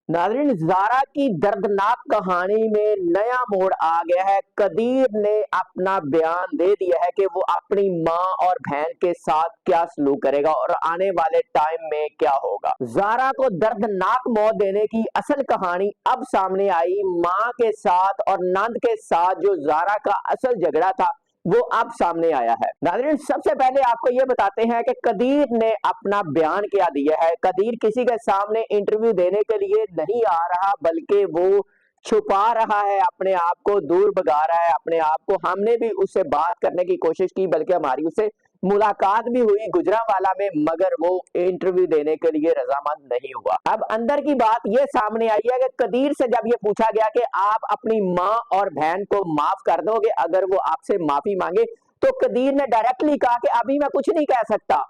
नाज़रीन, ज़ारा की दर्दनाक कहानी में नया मोड़ आ गया है। कदीर ने अपना बयान दे दिया है कि वो अपनी माँ और बहन के साथ क्या सलूक करेगा और आने वाले टाइम में क्या होगा। ज़ारा को दर्दनाक मौत देने की असल कहानी अब सामने आई। माँ के साथ और नंद के साथ जो ज़ारा का असल झगड़ा था वो अब सामने आया है। नाज़रीन, सबसे पहले आपको ये बताते हैं कि कदीर ने अपना बयान क्या दिया है। कदीर किसी के सामने इंटरव्यू देने के लिए नहीं आ रहा, बल्कि वो छुपा रहा है, अपने आप को दूर भगा रहा है अपने आप को। हमने भी उससे बात करने की कोशिश की, बल्कि हमारी उससे मुलाकात भी हुई गुजरांवाला में, मगर वो इंटरव्यू देने के लिए रजामंद नहीं हुआ। अब अंदर की बात ये सामने आई है कि कदीर से जब ये पूछा गया कि आप अपनी माँ और बहन को माफ कर दोगे अगर वो आपसे माफी मांगे, तो कदीर ने डायरेक्टली कहा कि अभी मैं कुछ नहीं कह सकता,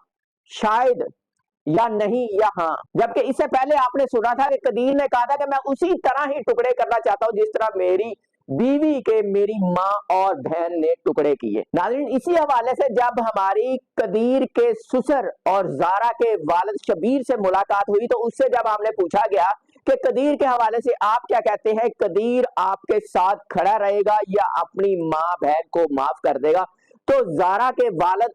शायद, या नहीं या हाँ। जबकि इससे पहले आपने सुना था कि कदीर ने कहा था कि मैं उसी तरह ही टुकड़े करना चाहता हूं जिस तरह मेरी बीवी के मेरी माँ और बहन ने टुकड़े किए। नाज़रीन, इसी हवाले से जब हमारी कदीर के ससुर और ज़ारा के वालिद शबीर से मुलाकात हुई, तो उससे जब हमने पूछा गया कि कदीर के हवाले से आप क्या कहते हैं, कदीर आपके साथ खड़ा रहेगा या अपनी माँ बहन को माफ कर देगा, तो ज़ारा के वालिद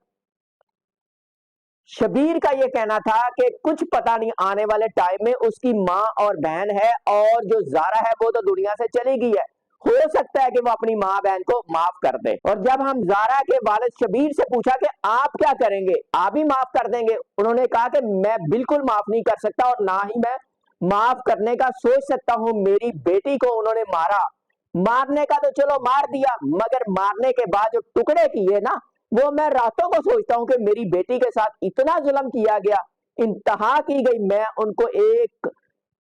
शबीर का यह कहना था कि कुछ पता नहीं, आने वाले टाइम में उसकी माँ और बहन है और जो ज़ारा है वो तो दुनिया से चली गई है, हो सकता है कि वो अपनी माँ बहन को माफ कर दे। और जब हम ज़ारा के वालिद शबीर से पूछा कि आप क्या करेंगे, आप भी माफ कर देंगे, उन्होंने कहा कि मैं बिल्कुल माफ नहीं कर सकता और ना ही मैं माफ करने का सोच सकता हूं। मेरी बेटी को उन्होंने मारा, मारने का तो चलो मार दिया, मगर मारने के बाद जो टुकड़े किए ना, वो मैं रातों को सोचता हूं कि मेरी बेटी के साथ इतना जुल्म किया गया, इंतहा की गई, मैं उनको एक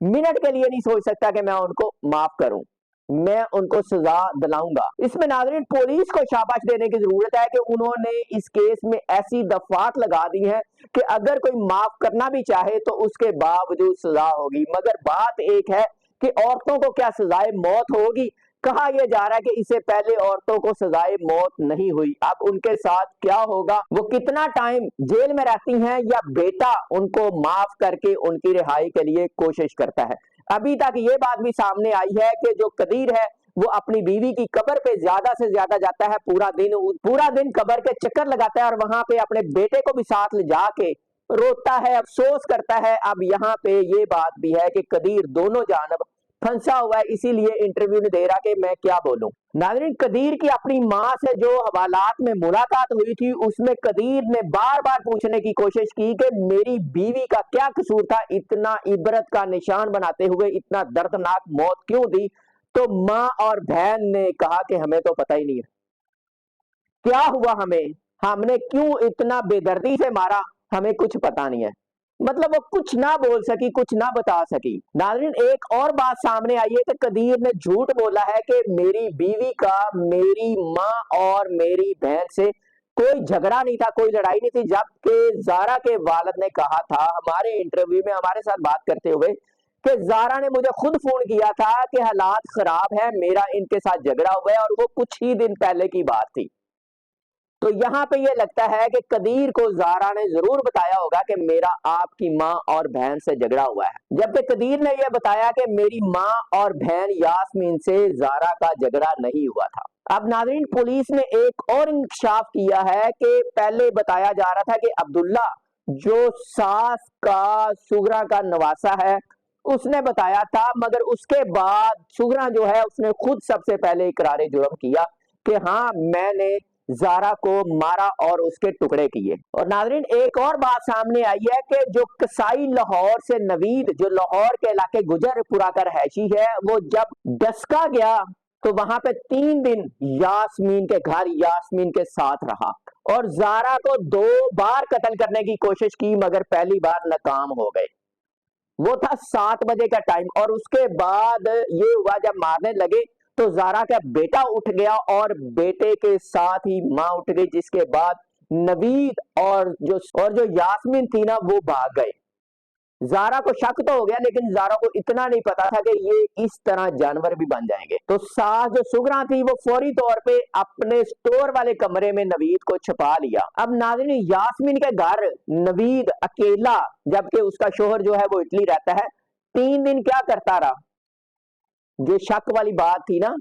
मिनट के लिए नहीं सोच सकता कि मैं उनको माफ करूं, मैं उनको सजा दिलाऊंगा। इसमें नाज़रीन पुलिस को शाबाश देने की जरूरत है कि उन्होंने इस केस में ऐसी दफात लगा दी है कि अगर कोई माफ करना भी चाहे तो उसके बावजूद सजा होगी। मगर बात एक है कि औरतों को क्या सजाए मौत होगी? कहा यह जा रहा है कि इससे पहले औरतों को सजाए मौत नहीं हुई, अब उनके साथ क्या होगा, वो कितना टाइम जेल में रहती हैं या बेटा उनको माफ करके उनकी रिहाई के लिए कोशिश करता है। अभी तक ये बात भी सामने आई है कि जो कदीर है वो अपनी बीवी की कब्र पे ज्यादा से ज्यादा जाता है, पूरा दिन कब्र के चक्कर लगाता है और वहां पे अपने बेटे को भी साथ ले जाके रोता है, अफसोस करता है। अब यहाँ पे ये बात भी है कि कदीर दोनों जानब फंसा हुआ है, इसीलिए इंटरव्यू नहीं दे रहा कि मैं क्या बोलूं। नाज़रीन, कदीर की अपनी माँ से जो हवालात में मुलाकात हुई थी, उसमें कदीर ने बार बार पूछने की कोशिश की कि मेरी बीवी का क्या कसूर था, इतना इबरत का निशान बनाते हुए इतना दर्दनाक मौत क्यों दी? तो माँ और बहन ने कहा कि हमें तो पता ही नहीं है क्या हुआ, हमने क्यों इतना बेदर्दी से मारा, हमें कुछ पता नहीं है। मतलब वो कुछ ना बोल सकी, कुछ ना बता सकी। नाज़रीन, एक और बात सामने आई है कि कदीर ने झूठ बोला है कि मेरी बीवी का मेरी माँ और मेरी बहन से कोई झगड़ा नहीं था, कोई लड़ाई नहीं थी। जबकि ज़ारा के वालिद ने कहा था हमारे इंटरव्यू में हमारे साथ बात करते हुए कि ज़ारा ने मुझे खुद फोन किया था कि हालात खराब है, मेरा इनके साथ झगड़ा हुआ है, और वो कुछ ही दिन पहले की बात थी। तो यहाँ पे ये लगता है कि कदीर को ज़ारा ने जरूर बताया होगा कि मेरा आपकी माँ और बहन से झगड़ा हुआ है, जबकि कदीर ने यह बताया कि मेरी माँ और बहन यास्मीन से ज़ारा का झगड़ा नहीं हुआ था। अब नाज़रीन, पुलिस ने एक और इंकशाफ किया है कि पहले बताया जा रहा था कि अब्दुल्ला जो सास का सुगरा का नवासा है उसने बताया था, मगर उसके बाद सुगरा जो है उसने खुद सबसे पहले इकरार जुर्म किया कि हाँ मैंने ज़ारा को मारा और उसके टुकड़े किए। और नाज़रीन, एक और बात सामने आई है कि जो कसाई लाहौर से नवीद जो लाहौर के इलाके गुजरपुरा का रहायशी है, वो जब डस्का गया तो वहां पे 3 दिन यास्मीन के घर यास्मीन के साथ रहा और ज़ारा को 2 बार कत्ल करने की कोशिश की, मगर पहली बार नाकाम हो गए। वो था 7 बजे का टाइम, और उसके बाद ये हुआ जब मारने लगे तो ज़ारा का बेटा उठ गया और बेटे के साथ ही माँ उठ गई, जिसके बाद नवीद और जो यास्मीन थी ना वो भाग गए। ज़ारा को शक तो हो गया, लेकिन ज़ारा को इतना नहीं पता था कि ये इस तरह जानवर भी बन जाएंगे। तो सास जो सुगरा थी वो फौरी तौर पे अपने स्टोर वाले कमरे में नवीद को छुपा लिया। अब नाज़रीन, यास्मीन के घर नवीद अकेला, जबकि उसका शोहर जो है वो इटली रहता है, 3 दिन क्या करता रहा? जो शक वाली बात थी ना,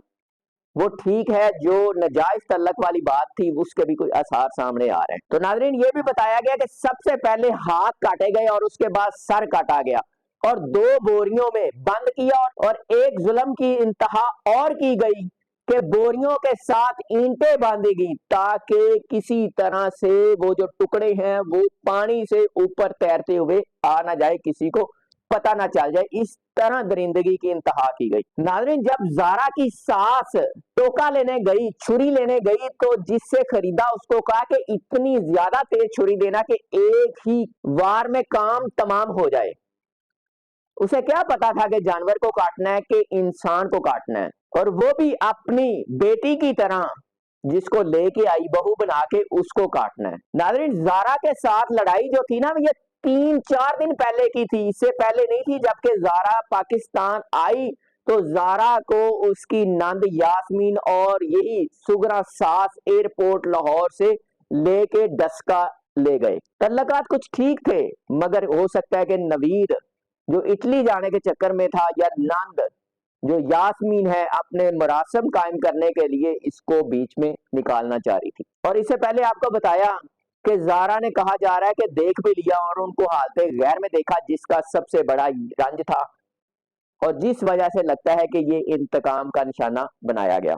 वो ठीक है, जो नाजायज तल्लक वाली बात थी उसके भी कोई आसार सामने आ रहे हैं। तो नाज़रीन, ये भी बताया गया कि सबसे पहले हाथ काटे गए और उसके बाद सर काटा गया और 2 बोरियों में बंद किया और एक जुल्म की इंतहा और की गई कि बोरियों के साथ ईंटें बांधी गई ताकि किसी तरह से वो जो टुकड़े हैं वो पानी से ऊपर तैरते हुए आ ना जाए, किसी को पता ना चल जाए। इस तरह दरिंदगी की इंतहा की गई। नाज़रीन, जब ज़ारा की सास टोका लेने गई, छुरी लेने गई, तो जिससे खरीदा उसको कहा कि इतनी ज्यादा तेज छुरी देना कि एक ही वार में काम तमाम हो जाए। उसे क्या पता था कि जानवर को काटना है कि इंसान को काटना है, और वो भी अपनी बेटी की तरह जिसको लेके आई बहू बना के उसको काटना है। नाज़रीन, ज़ारा के साथ लड़ाई जो थी ना, ये 3-4 दिन पहले की थी, इससे पहले नहीं थी। जबकि ज़ारा पाकिस्तान आई तो ज़ारा को उसकी नंद यास्मीन और यही सुगरा सास एयरपोर्ट लाहौर से लेके डस्का ले गए। तल्लकात कुछ ठीक थे, मगर हो सकता है कि नवीद जो इटली जाने के चक्कर में था, या नंद जो यास्मीन है अपने मरासम कायम करने के लिए इसको बीच में निकालना चाह रही थी। और इससे पहले आपको बताया कि ज़ारा ने कहा जा रहा है कि देख भी लिया और उनको हालत गैर में देखा, जिसका सबसे बड़ा रंज था और जिस वजह से लगता है कि ये इंतकाम का निशाना बनाया गया।